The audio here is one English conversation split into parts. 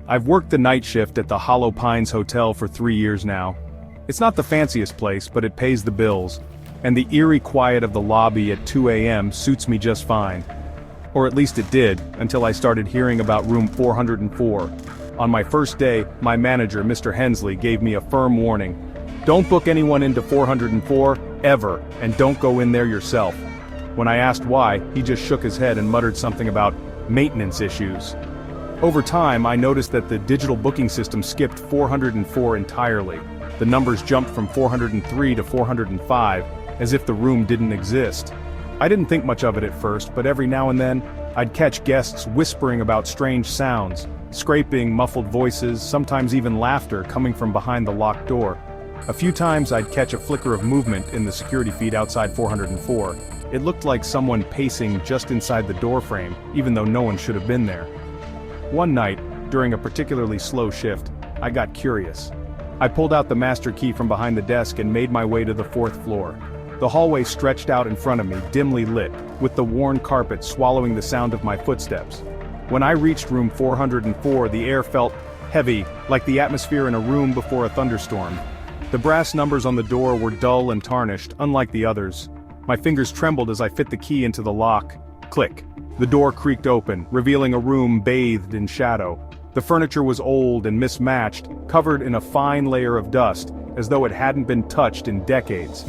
I've worked the night shift at the Hollow Pines Hotel for 3 years now. It's not the fanciest place, but it pays the bills. And the eerie quiet of the lobby at 2 a.m. suits me just fine. Or at least it did, until I started hearing about room 404. On my first day, my manager, Mr. Hensley, gave me a firm warning. Don't book anyone into 404, ever, and don't go in there yourself. When I asked why, he just shook his head and muttered something about maintenance issues. Over time, I noticed that the digital booking system skipped 404 entirely. The numbers jumped from 403 to 405, as if the room didn't exist. I didn't think much of it at first, but every now and then, I'd catch guests whispering about strange sounds, scraping, muffled voices, sometimes even laughter coming from behind the locked door. A few times I'd catch a flicker of movement in the security feed outside 404. It looked like someone pacing just inside the doorframe, even though no one should have been there. One night, during a particularly slow shift, I got curious. I pulled out the master key from behind the desk and made my way to the 4th floor. The hallway stretched out in front of me, dimly lit, with the worn carpet swallowing the sound of my footsteps. When I reached room 404, the air felt heavy, like the atmosphere in a room before a thunderstorm. The brass numbers on the door were dull and tarnished, unlike the others. My fingers trembled as I fit the key into the lock. Click. The door creaked open, revealing a room bathed in shadow. The furniture was old and mismatched, covered in a fine layer of dust, as though it hadn't been touched in decades.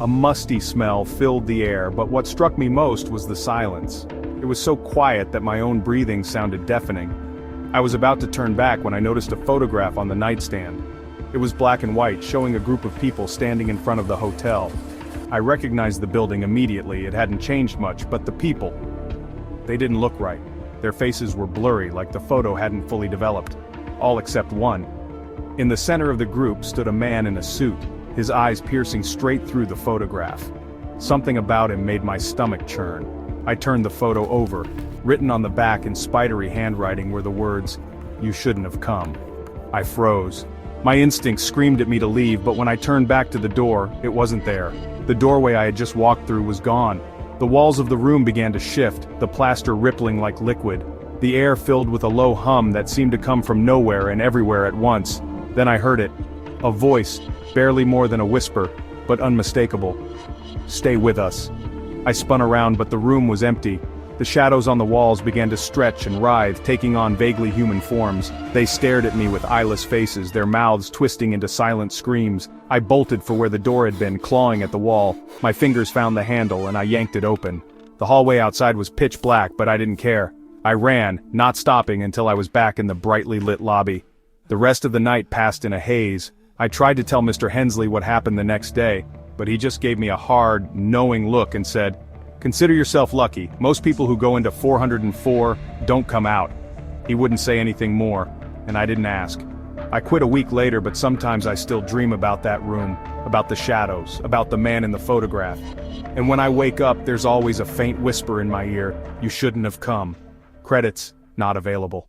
A musty smell filled the air, but what struck me most was the silence. It was so quiet that my own breathing sounded deafening. I was about to turn back when I noticed a photograph on the nightstand. It was black and white, showing a group of people standing in front of the hotel. I recognized the building immediately. It hadn't changed much, but the people, they didn't look right. Their faces were blurry, like the photo hadn't fully developed. All except one. In the center of the group stood a man in a suit, his eyes piercing straight through the photograph. Something about him made my stomach churn. I turned the photo over. Written on the back in spidery handwriting were the words, "You shouldn't have come." I froze. My instincts screamed at me to leave, but when I turned back to the door, it wasn't there. The doorway I had just walked through was gone. The walls of the room began to shift, the plaster rippling like liquid. The air filled with a low hum that seemed to come from nowhere and everywhere at once. Then I heard it. A voice, barely more than a whisper, but unmistakable. "Stay with us." I spun around, but the room was empty. The shadows on the walls began to stretch and writhe, taking on vaguely human forms. They stared at me with eyeless faces, their mouths twisting into silent screams. I bolted for where the door had been, clawing at the wall. My fingers found the handle and I yanked it open. The hallway outside was pitch black, but I didn't care. I ran, not stopping until I was back in the brightly lit lobby. The rest of the night passed in a haze. I tried to tell Mr. Hensley what happened the next day, but he just gave me a hard, knowing look and said, "Consider yourself lucky. Most people who go into 404 don't come out." He wouldn't say anything more, and I didn't ask. I quit a week later, but sometimes I still dream about that room, about the shadows, about the man in the photograph. And when I wake up, there's always a faint whisper in my ear, "You shouldn't have come." Credits not available.